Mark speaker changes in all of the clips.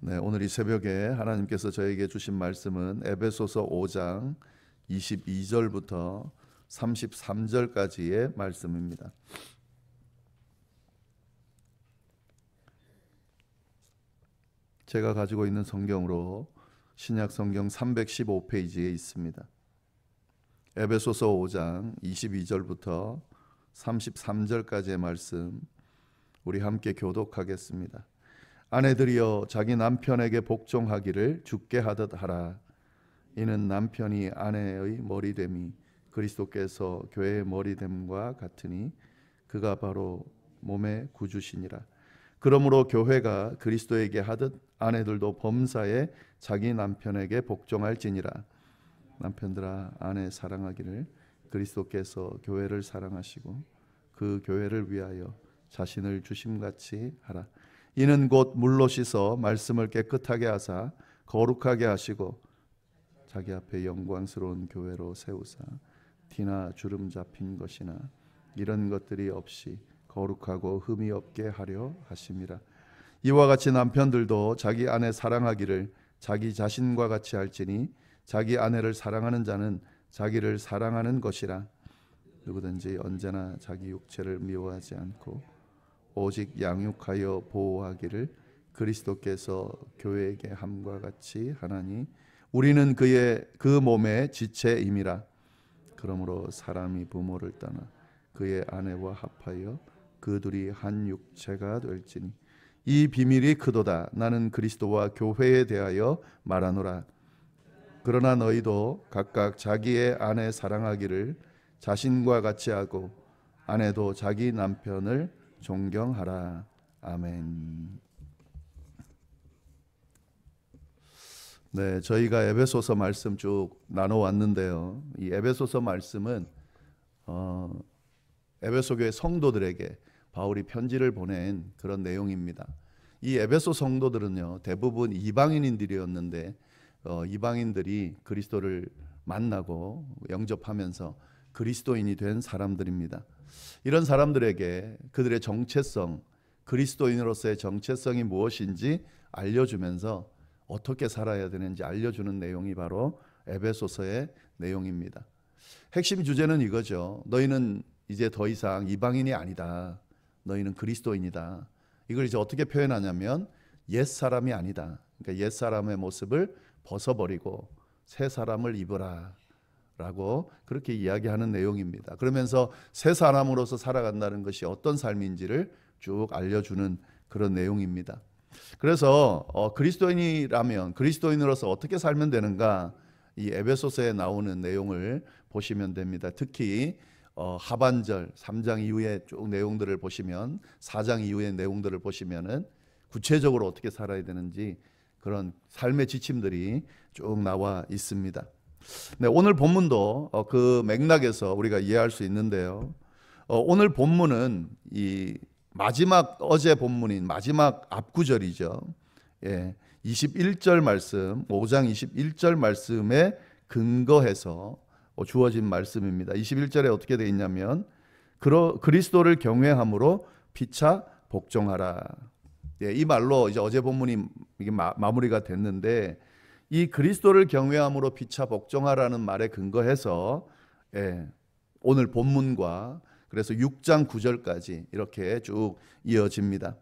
Speaker 1: 네, 오늘 이 새벽에 하나님께서 저에게 주신 말씀은 에베소서 5장 22절부터 33절까지의 말씀입니다. 제가 가지고 있는 성경으로 신약 성경 315페이지에 있습니다. 에베소서 5장 22절부터 33절까지의 말씀 우리 함께 교독하겠습니다. 아내들이여 자기 남편에게 복종하기를 주께 하듯 하라. 이는 남편이 아내의 머리됨이 그리스도께서 교회의 머리됨과 같으니 그가 바로 몸의 구주시니라. 그러므로 교회가 그리스도에게 하듯 아내들도 범사에 자기 남편에게 복종할지니라. 남편들아 아내 사랑하기를 그리스도께서 교회를 사랑하시고 그 교회를 위하여 자신을 주심같이 하라. 이는 곧 물로 씻어 말씀을 깨끗하게 하사 거룩하게 하시고 자기 앞에 영광스러운 교회로 세우사 티나 주름 잡힌 것이나 이런 것들이 없이 거룩하고 흠이 없게 하려 하심이라. 이와 같이 남편들도 자기 아내 사랑하기를 자기 자신과 같이 할지니 자기 아내를 사랑하는 자는 자기를 사랑하는 것이라. 누구든지 언제나 자기 육체를 미워하지 않고 오직 양육하여 보호하기를 그리스도께서 교회에게 함과 같이 하나니 우리는 그 몸의 지체임이라. 그러므로 사람이 부모를 떠나 그의 아내와 합하여 그 둘이 한 육체가 될지니 이 비밀이 크도다. 나는 그리스도와 교회에 대하여 말하노라. 그러나 너희도 각각 자기의 아내 사랑하기를 자신과 같이 하고 아내도 자기 남편을 존경하라. 아멘. 네, 저희가 에베소서 말씀 쭉 나눠왔는데요. 이 에베소서 말씀은 에베소 교회 성도들에게 바울이 편지를 보낸 그런 내용입니다. 이 에베소 성도들은요, 대부분 이방인들이었는데 이방인들이 그리스도를 만나고 영접하면서 그리스도인이 된 사람들입니다. 이런 사람들에게 그들의 정체성, 그리스도인으로서의 정체성이 무엇인지 알려주면서 어떻게 살아야 되는지 알려주는 내용이 바로 에베소서의 내용입니다. 핵심 주제는 이거죠. 너희는 이제 더 이상 이방인이 아니다. 너희는 그리스도인이다. 이걸 이제 어떻게 표현하냐면 옛사람이 아니다. 그러니까 옛사람의 모습을 벗어버리고 새 사람을 입으라 라고 그렇게 이야기하는 내용입니다. 그러면서 새 사람으로서 살아간다는 것이 어떤 삶인지를 쭉 알려주는 그런 내용입니다. 그래서 그리스도인이라면 그리스도인으로서 어떻게 살면 되는가, 이 에베소서에 나오는 내용을 보시면 됩니다. 특히 하반절 3장 이후의 쭉 내용들을 보시면 4장 이후의 내용들을 보시면은 구체적으로 어떻게 살아야 되는지 그런 삶의 지침들이 쭉 나와 있습니다. 네, 오늘 본문도 그 맥락에서 우리가 이해할 수 있는데요. 오늘 본문은 이 마지막 어제 본문인 마지막 앞구절이죠. 예, 21절 말씀, 5장 21절 말씀에 근거해서 주어진 말씀입니다. 21절에 어떻게 되어 있냐면 그리스도를 경외함으로 피차 복종하라. 예, 이 말로 이제 어제 본문이 이게 마무리가 됐는데, 이 그리스도를 경외함으로 피차 복종하라는 말에 근거해서 오늘 본문과 그래서 6장 9절까지 이렇게 쭉 이어집니다.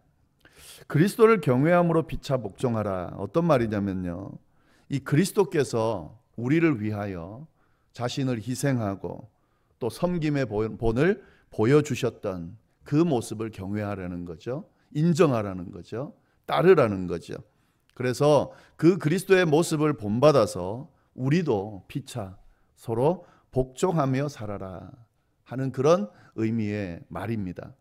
Speaker 1: 그리스도를 경외함으로 피차 복종하라. 어떤 말이냐면요, 이 그리스도께서 우리를 위하여 자신을 희생하고 또 섬김의 본을 보여주셨던 그 모습을 경외하라는 거죠. 인정하라는 거죠. 따르라는 거죠. 그래서 그 그리스도의 모습을 본받아서 우리도 피차 서로 복종하며 살아라 하는 그런 의미의 말입니다.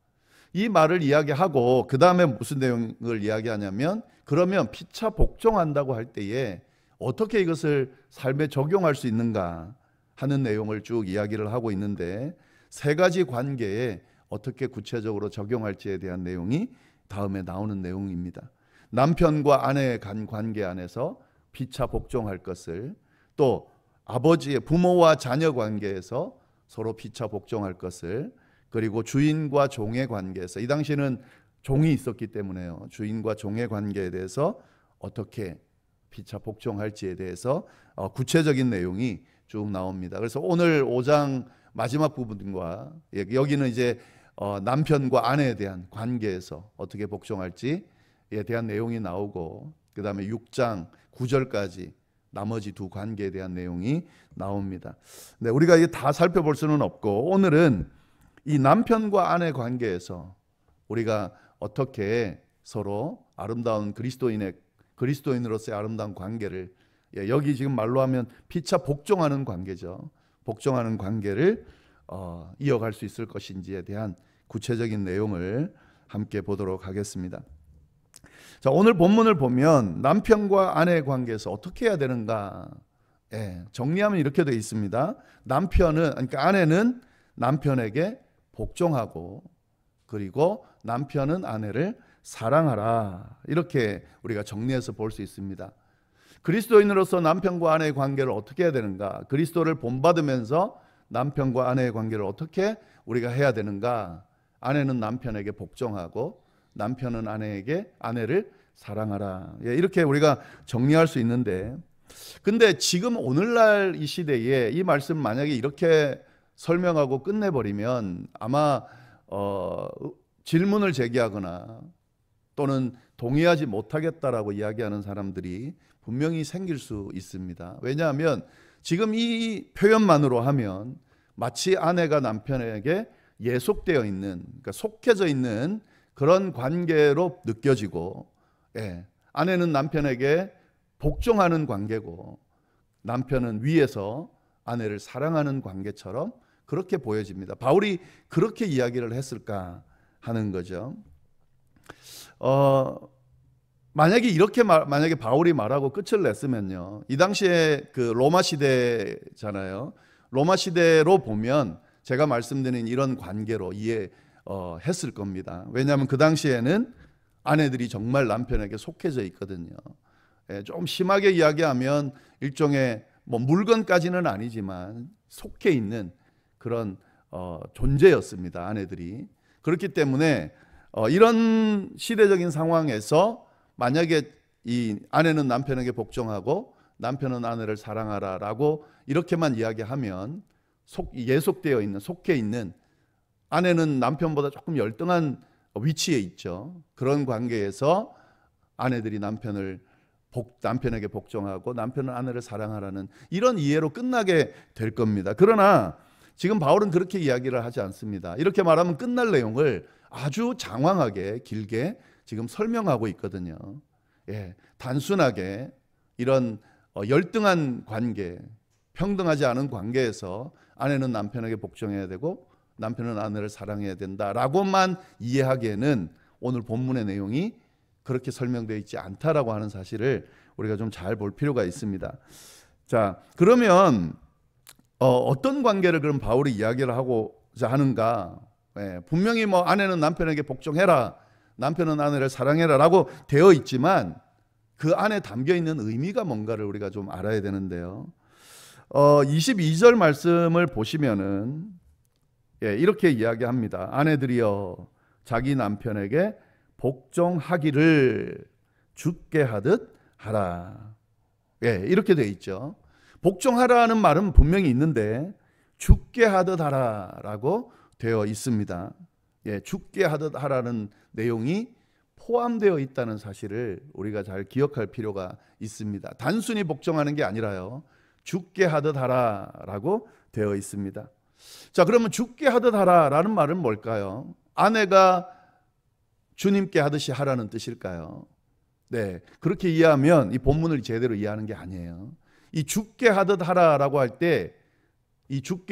Speaker 1: 이 말을 이야기하고 그 다음에 무슨 내용을 이야기하냐면, 그러면 피차 복종한다고 할 때에 어떻게 이것을 삶에 적용할 수 있는가 하는 내용을 쭉 이야기를 하고 있는데, 세 가지 관계에 어떻게 구체적으로 적용할지에 대한 내용이 다음에 나오는 내용입니다. 남편과 아내의 관계 안에서 피차 복종할 것을, 또 아버지의 부모와 자녀 관계에서 서로 피차 복종할 것을, 그리고 주인과 종의 관계에서, 이 당시에는 종이 있었기 때문에요. 주인과 종의 관계에 대해서 어떻게 피차 복종할지에 대해서 구체적인 내용이 쭉 나옵니다. 그래서 오늘 5장 마지막 부분과 여기는 이제 남편과 아내에 대한 관계에서 어떻게 복종할지에 대한 내용이 나오고, 그 다음에 6장 9절까지 나머지 두 관계에 대한 내용이 나옵니다. 네, 우리가 이게 다 살펴볼 수는 없고, 오늘은 이 남편과 아내 관계에서 우리가 어떻게 서로 아름다운 그리스도인으로서의 아름다운 관계를, 여기 지금 말로 하면 피차 복종하는 관계죠. 복종하는 관계를 이어갈 수 있을 것인지에 대한 구체적인 내용을 함께 보도록 하겠습니다. 자, 오늘 본문을 보면 남편과 아내의 관계에서 어떻게 해야 되는가, 정리하면 이렇게 되어 있습니다. 그러니까 아내는 남편에게 복종하고, 그리고 남편은 아내를 사랑하라, 이렇게 우리가 정리해서 볼 수 있습니다. 그리스도인으로서 남편과 아내의 관계를 어떻게 해야 되는가, 그리스도를 본받으면서 남편과 아내의 관계를 어떻게 우리가 해야 되는가, 아내는 남편에게 복종하고 남편은 아내를 사랑하라, 이렇게 우리가 정리할 수 있는데, 근데 지금 오늘날 이 시대에 이 말씀 만약에 이렇게 설명하고 끝내버리면 아마 질문을 제기하거나 또는 동의하지 못하겠다라고 이야기하는 사람들이 분명히 생길 수 있습니다. 왜냐하면 지금 이 표현만으로 하면 마치 아내가 남편에게 예속되어 있는, 그러니까 속해져 있는 그런 관계로 느껴지고, 아내는 남편에게 복종하는 관계고 남편은 위에서 아내를 사랑하는 관계처럼 그렇게 보여집니다. 바울이 그렇게 이야기를 했을까 하는 거죠. 만약에 바울이 말하고 끝을 냈으면요, 이 당시에 그 로마 시대잖아요. 로마 시대로 보면 제가 말씀드린 이런 관계로 이해했을 겁니다. 왜냐하면 그 당시에는 아내들이 정말 남편에게 속해져 있거든요. 좀 심하게 이야기하면 일종의 물건까지는 아니지만 속해 있는 그런 존재였습니다, 아내들이. 그렇기 때문에 이런 시대적인 상황에서 만약에 이 아내는 남편에게 복종하고 남편은 아내를 사랑하라라고 이렇게만 이야기하면 예속되어 있는, 속해 있는, 아내는 남편보다 조금 열등한 위치에 있죠. 그런 관계에서 아내들이 남편에게 복종하고 남편은 아내를 사랑하라는 이런 이해로 끝나게 될 겁니다. 그러나 지금 바울은 그렇게 이야기를 하지 않습니다. 이렇게 말하면 끝날 내용을 아주 장황하게 길게 지금 설명하고 있거든요. 단순하게 이런 열등한 관계, 평등하지 않은 관계에서 아내는 남편에게 복종해야 되고 남편은 아내를 사랑해야 된다라고만 이해하기에는 오늘 본문의 내용이 그렇게 설명되어 있지 않다라고 하는 사실을 우리가 좀 잘 볼 필요가 있습니다. 자, 그러면 어떤 관계를 그럼 바울이 이야기를 하고자 하는가? 분명히 아내는 남편에게 복종해라, 남편은 아내를 사랑해라라고 되어 있지만 그 안에 담겨 있는 의미가 뭔가를 우리가 좀 알아야 되는데요. 22절 말씀을 보시면은 이렇게 이야기합니다. 아내들이여 자기 남편에게 복종하기를 주께 하듯 하라. 이렇게 되어 있죠. 복종하라는 말은 분명히 있는데 주께 하듯 하라라고 되어 있습니다. 주께 하듯 하라는 내용이 포함되어 있다는 사실을 우리가 잘 기억할 필요가 있습니다. 단순히 복종하는 게 아니라요, 주께 하듯 하라라고 되어 있습니다. 자, 그러면 주께 하듯 하라라는 말은 뭘까요? 아내가 주님께 하듯이 하라는 뜻일까요? 네, 그렇게 이해하면 이 본문을 제대로 이해하는 게 아니에요. 이 주께 하듯 하라라고 할 때 이 주를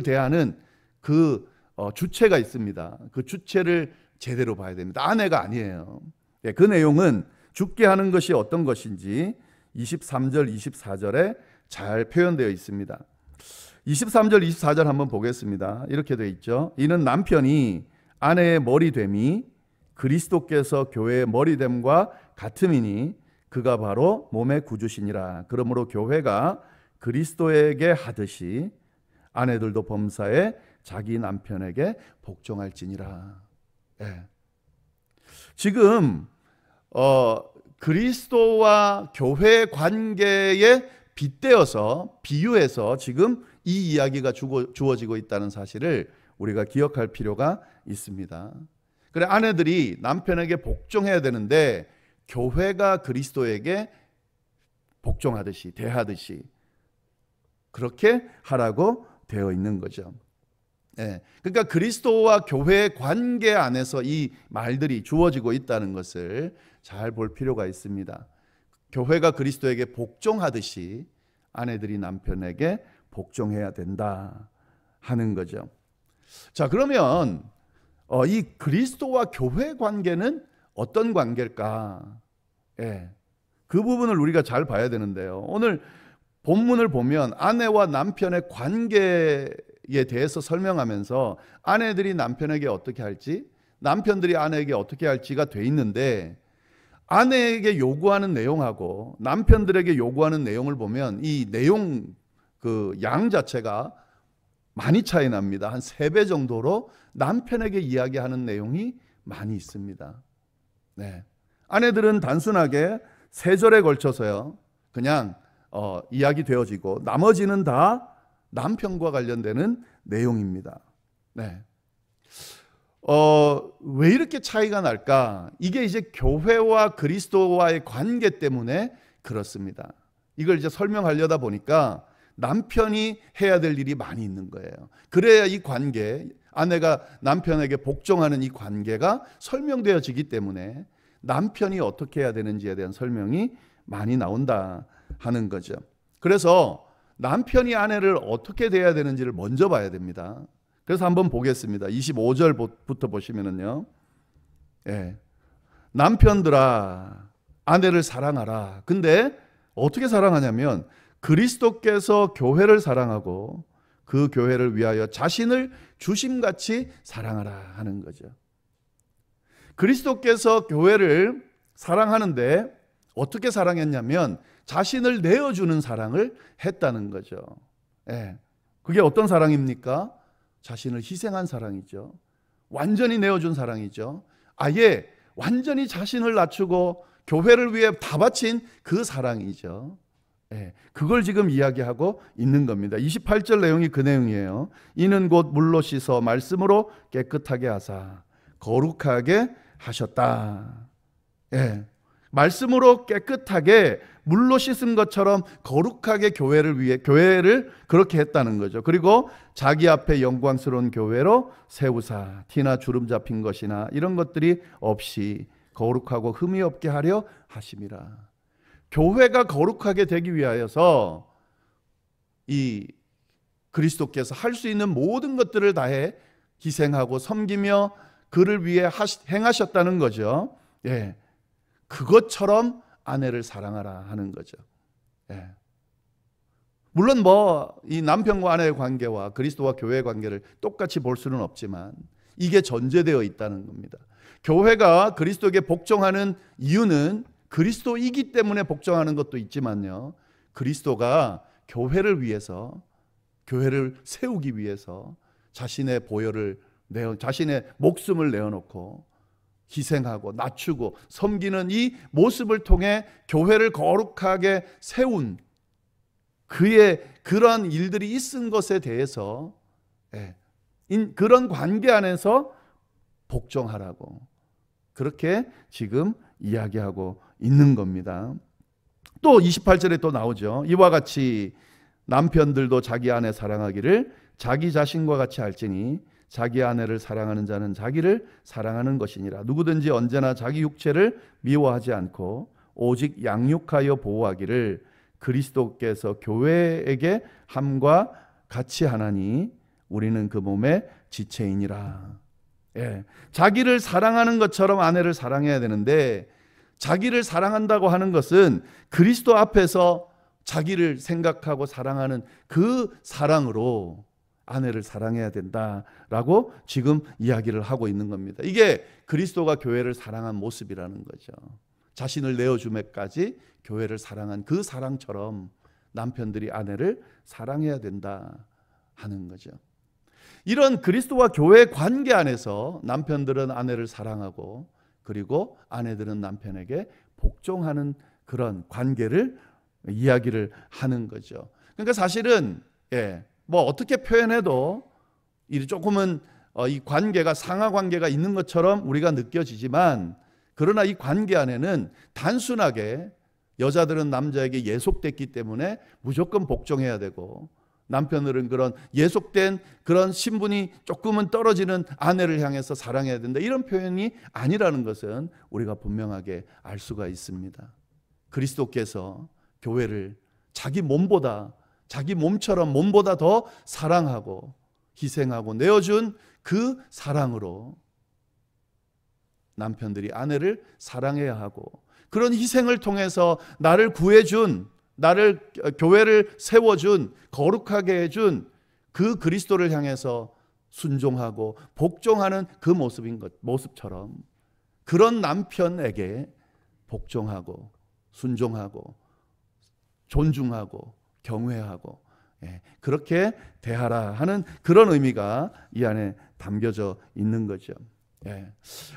Speaker 1: 대하는 그 주체가 있습니다. 그 주체를 제대로 봐야 됩니다. 아내가 아니에요. 그 내용은 주께 하는 것이 어떤 것인지 23절, 24절에 잘 표현되어 있습니다. 23절, 24절 한번 보겠습니다. 이렇게 되어 있죠. 이는 남편이 아내의 머리됨이 그리스도께서 교회의 머리됨과 같음이니 그가 바로 몸의 구주시니라. 그러므로 교회가 그리스도에게 하듯이 아내들도 범사에 자기 남편에게 복종할지니라. 지금 그리스도와 교회 관계에 빗대어서 비유해서 지금 이 이야기가 주어지고 있다는 사실을 우리가 기억할 필요가 있습니다. 그래, 아내들이 남편에게 복종해야 되는데 교회가 그리스도에게 복종하듯이 대하듯이 그렇게 하라고 되어 있는 거죠. 그러니까 그리스도와 교회의 관계 안에서 이 말들이 주어지고 있다는 것을 잘 볼 필요가 있습니다. 교회가 그리스도에게 복종하듯이 아내들이 남편에게 복종해야 된다 하는 거죠. 자, 그러면 이 그리스도와 교회 관계는 어떤 관계일까? 그 부분을 우리가 잘 봐야 되는데요. 오늘 본문을 보면 아내와 남편의 관계에 대해서 설명하면서 아내들이 남편에게 어떻게 할지, 남편들이 아내에게 어떻게 할지가 돼 있는데, 아내에게 요구하는 내용하고 남편들에게 요구하는 내용을 보면 이 내용 그 양 자체가 많이 차이 납니다. 한 3배 정도로 남편에게 이야기하는 내용이 많이 있습니다. 아내들은 단순하게 3절에 걸쳐서요, 그냥 이야기 되어지고 나머지는 다 남편과 관련되는 내용입니다. 왜 이렇게 차이가 날까? 이게 이제 교회와 그리스도와의 관계 때문에 그렇습니다. 이걸 이제 설명하려다 보니까 남편이 해야 될 일이 많이 있는 거예요. 그래야 이 관계, 아내가 남편에게 복종하는 이 관계가 설명되어지기 때문에 남편이 어떻게 해야 되는지에 대한 설명이 많이 나온다 하는 거죠. 그래서 남편이 아내를 어떻게 대해야 되는지를 먼저 봐야 됩니다. 그래서 한번 보겠습니다. 25절부터 보시면은요, 남편들아 아내를 사랑하라. 근데 어떻게 사랑하냐면 그리스도께서 교회를 사랑하고 그 교회를 위하여 자신을 주심같이 사랑하라 하는 거죠. 그리스도께서 교회를 사랑하는데 어떻게 사랑했냐면 자신을 내어주는 사랑을 했다는 거죠. 그게 어떤 사랑입니까? 자신을 희생한 사랑이죠. 완전히 내어준 사랑이죠. 아예 완전히 자신을 낮추고 교회를 위해 다 바친 그 사랑이죠. 그걸 지금 이야기하고 있는 겁니다. 28절 내용이 그 내용이에요. 이는 곧 물로 씻어 말씀으로 깨끗하게 하사 거룩하게 하셨다. 말씀으로 깨끗하게 물로 씻은 것처럼 거룩하게 교회를 그렇게 했다는 거죠. 그리고 자기 앞에 영광스러운 교회로 세우사 티나 주름 잡힌 것이나 이런 것들이 없이 거룩하고 흠이 없게 하려 하심이라. 교회가 거룩하게 되기 위하여서 이 그리스도께서 할 수 있는 모든 것들을 다해 희생하고 섬기며 그를 위해 행하셨다는 거죠. 그것처럼 아내를 사랑하라 하는 거죠. 물론 이 남편과 아내의 관계와 그리스도와 교회의 관계를 똑같이 볼 수는 없지만 이게 전제되어 있다는 겁니다. 교회가 그리스도에게 복종하는 이유는 그리스도이기 때문에 복종하는 것도 있지만요, 그리스도가 교회를 위해서, 교회를 세우기 위해서 자신의 자신의 목숨을 내어놓고 희생하고 낮추고 섬기는 이 모습을 통해 교회를 거룩하게 세운 그의 그런 일들이 있은 것에 대해서 그런 관계 안에서 복종하라고 그렇게 지금 이야기하고 있는 겁니다. 또 28절에 또 나오죠. 이와 같이 남편들도 자기 아내 사랑하기를 자기 자신과 같이 할지니 자기 아내를 사랑하는 자는 자기를 사랑하는 것이니라. 누구든지 언제나 자기 육체를 미워하지 않고 오직 양육하여 보호하기를 그리스도께서 교회에게 함과 같이 하나니 우리는 그 몸의 지체이니라. 자기를 사랑하는 것처럼 아내를 사랑해야 되는데, 자기를 사랑한다고 하는 것은 그리스도 앞에서 자기를 생각하고 사랑하는 그 사랑으로 아내를 사랑해야 된다라고 지금 이야기를 하고 있는 겁니다. 이게 그리스도가 교회를 사랑한 모습이라는 거죠. 자신을 내어주매까지 교회를 사랑한 그 사랑처럼 남편들이 아내를 사랑해야 된다 하는 거죠. 이런 그리스도와 교회의 관계 안에서 남편들은 아내를 사랑하고 그리고 아내들은 남편에게 복종하는 그런 관계를 이야기를 하는 거죠. 그러니까 사실은 뭐 어떻게 표현해도 이 조금은 이 관계가 상하 관계가 있는 것처럼 우리가 느껴지지만, 그러나 이 관계 안에는 단순하게 여자들은 남자에게 예속됐기 때문에 무조건 복종해야 되고, 남편들은 그런 예속된 그런 신분이 조금은 떨어지는 아내를 향해서 사랑해야 된다, 이런 표현이 아니라는 것은 우리가 분명하게 알 수가 있습니다. 그리스도께서 교회를 자기 몸보다, 자기 몸처럼 몸보다 더 사랑하고 희생하고 내어준 그 사랑으로 남편들이 아내를 사랑해야 하고, 그런 희생을 통해서 나를 구해준, 나를 교회를 세워준, 거룩하게 해준 그 그리스도를 향해서 순종하고 복종하는 그 모습처럼 그런 남편에게 복종하고 순종하고 존중하고 경외하고 그렇게 대하라 하는 그런 의미가 이 안에 담겨져 있는 거죠.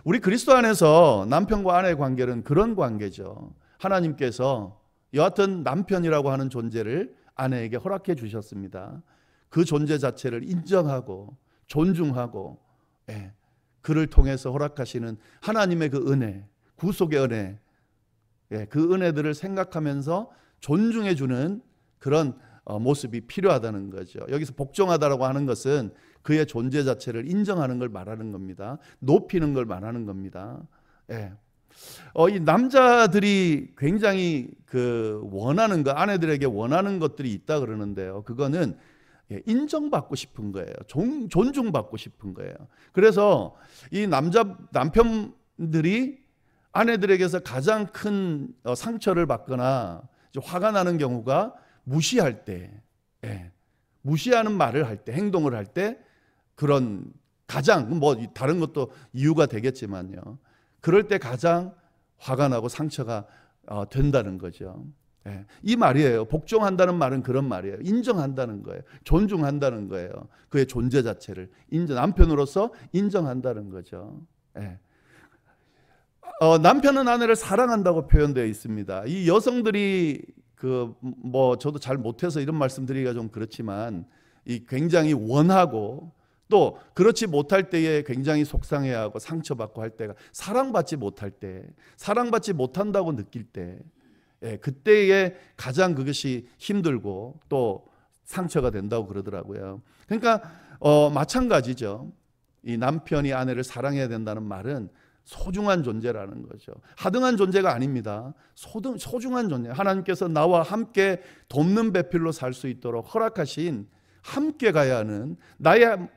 Speaker 1: 우리 그리스도 안에서 남편과 아내의 관계는 그런 관계죠. 하나님께서 여하튼 남편이라고 하는 존재를 아내에게 허락해 주셨습니다. 그 존재 자체를 인정하고 존중하고 그를 통해서 허락하시는 하나님의 그 은혜, 구속의 은혜, 그 은혜들을 생각하면서 존중해 주는 그런 모습이 필요하다는 거죠. 여기서 복종하다라고 하는 것은 그의 존재 자체를 인정하는 걸 말하는 겁니다. 높이는 걸 말하는 겁니다. 이 남자들이 굉장히 원하는 거, 아내들에게 원하는 것들이 있다 그러는데요. 그거는 인정받고 싶은 거예요. 존중받고 싶은 거예요. 그래서 이 남편들이 아내들에게서 가장 큰 상처를 받거나 화가 나는 경우가 무시할 때, 무시하는 말을 할 때, 행동을 할 때, 그런 가장 뭐 다른 것도 이유가 되겠지만요. 그럴 때 가장 화가 나고 상처가 된다는 거죠. 이 말이에요. 복종한다는 말은 그런 말이에요. 인정한다는 거예요. 존중한다는 거예요. 그의 존재 자체를 남편으로서 인정한다는 거죠. 남편은 아내를 사랑한다고 표현되어 있습니다. 이 여성들이 저도 잘 못해서 이런 말씀드리기가 좀 그렇지만, 이 굉장히 원하고 또 그렇지 못할 때에 굉장히 속상해하고 상처받고 할 때가, 사랑받지 못할 때, 사랑받지 못한다고 느낄 때, 그때에 가장 그것이 힘들고 또 상처가 된다고 그러더라고요. 그러니까 마찬가지죠. 이 남편이 아내를 사랑해야 된다는 말은 소중한 존재라는 거죠. 하등한 존재가 아닙니다. 소중한 존재. 하나님께서 나와 함께 돕는 배필로 살 수 있도록 허락하신, 함께 가야 하는,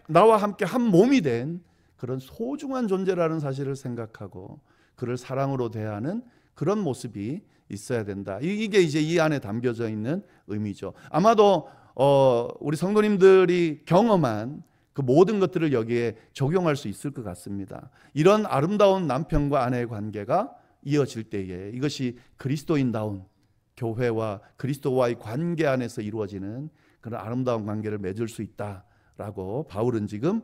Speaker 1: 나와 함께 한 몸이 된 그런 소중한 존재라는 사실을 생각하고 그를 사랑으로 대하는 그런 모습이 있어야 된다. 이게 이제 이 안에 담겨져 있는 의미죠. 아마도 우리 성도님들이 경험한 그 모든 것들을 여기에 적용할 수 있을 것 같습니다. 이런 아름다운 남편과 아내의 관계가 이어질 때에 이것이 그리스도인다운 교회와 그리스도와의 관계 안에서 이루어지는 그런 아름다운 관계를 맺을 수 있다라고 바울은 지금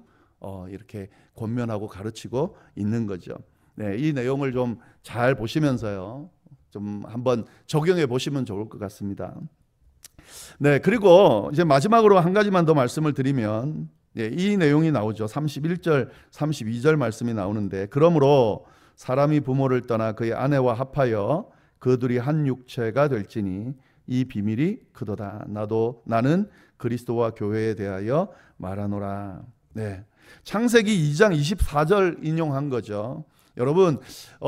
Speaker 1: 이렇게 권면하고 가르치고 있는 거죠. 이 내용을 좀 잘 보시면서요, 좀 한번 적용해 보시면 좋을 것 같습니다. 그리고 이제 마지막으로 한 가지만 더 말씀을 드리면, 이 내용이 나오죠. 31절, 32절 말씀이 나오는데, 그러므로 사람이 부모를 떠나 그의 아내와 합하여 그 둘이 한 육체가 될지니 이 비밀이 크도다. 나는 그리스도와 교회에 대하여 말하노라. 창세기 2장 24절 인용한 거죠. 여러분,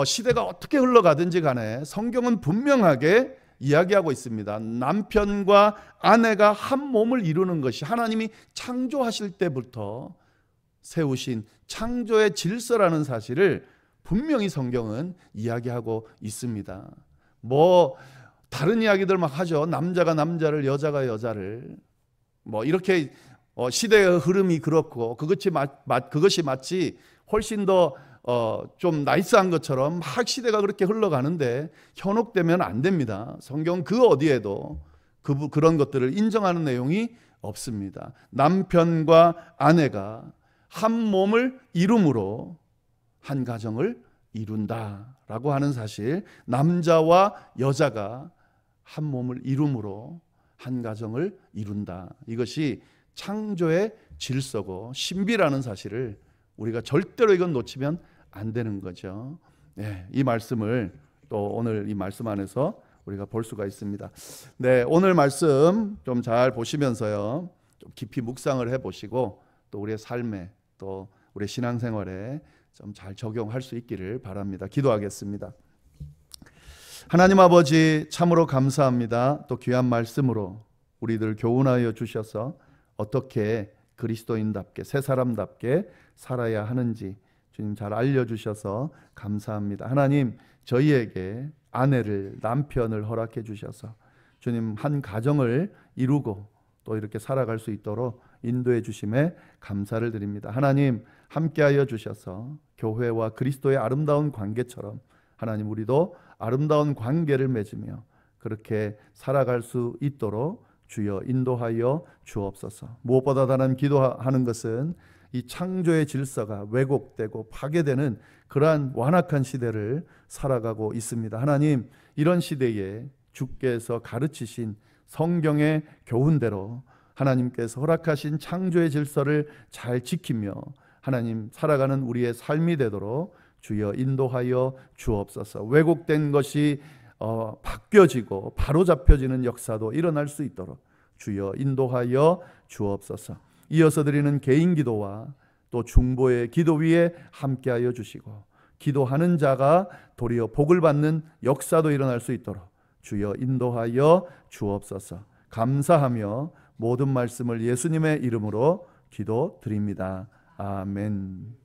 Speaker 1: 시대가 어떻게 흘러가든지 간에 성경은 분명하게 이야기하고 있습니다. 남편과 아내가 한 몸을 이루는 것이 하나님이 창조하실 때부터 세우신 창조의 질서라는 사실을 분명히 성경은 이야기하고 있습니다. 뭐 다른 이야기들 막 하죠. 남자가 남자를, 여자가 여자를, 뭐 이렇게 시대의 흐름이 그렇고 그것이 마치 훨씬 더 좀 나이스한 것처럼 막 시대가 그렇게 흘러가는데 현혹되면 안 됩니다. 성경 그 어디에도 그런 것들을 인정하는 내용이 없습니다. 남편과 아내가 한 몸을 이룸으로 한 가정을 이룬다라고 하는 사실, 남자와 여자가 한 몸을 이룸으로 한 가정을 이룬다. 이것이 창조의 질서고 신비라는 사실을 우리가 절대로 이건 놓치면 안 되는 거죠. 네, 이 말씀을 또 오늘 이 말씀 안에서 우리가 볼 수가 있습니다. 네, 오늘 말씀 좀 잘 보시면서요, 좀 깊이 묵상을 해보시고 또 우리의 삶에 또 우리의 신앙생활에 좀 잘 적용할 수 있기를 바랍니다. 기도하겠습니다. 하나님 아버지, 참으로 감사합니다. 또 귀한 말씀으로 우리들 교훈하여 주셔서 어떻게 그리스도인답게 새 사람답게 살아야 하는지 주님 잘 알려주셔서 감사합니다. 하나님, 저희에게 아내를, 남편을 허락해 주셔서 주님 한 가정을 이루고 또 이렇게 살아갈 수 있도록 인도해 주심에 감사를 드립니다. 하나님, 함께하여 주셔서 교회와 그리스도의 아름다운 관계처럼 하나님, 우리도 아름다운 관계를 맺으며 그렇게 살아갈 수 있도록 주여 인도하여 주옵소서. 무엇보다 다른 기도하는 것은 이 창조의 질서가 왜곡되고 파괴되는 그러한 완악한 시대를 살아가고 있습니다. 하나님, 이런 시대에 주께서 가르치신 성경의 교훈대로 하나님께서 허락하신 창조의 질서를 잘 지키며 하나님 살아가는 우리의 삶이 되도록 주여 인도하여 주옵소서. 왜곡된 것이 바뀌어지고 바로잡혀지는 역사도 일어날 수 있도록 주여 인도하여 주옵소서. 이어서 드리는 개인 기도와 또 중보의 기도 위에 함께하여 주시고 기도하는 자가 도리어 복을 받는 역사도 일어날 수 있도록 주여 인도하여 주옵소서. 감사하며 모든 말씀을 예수님의 이름으로 기도드립니다. 아멘.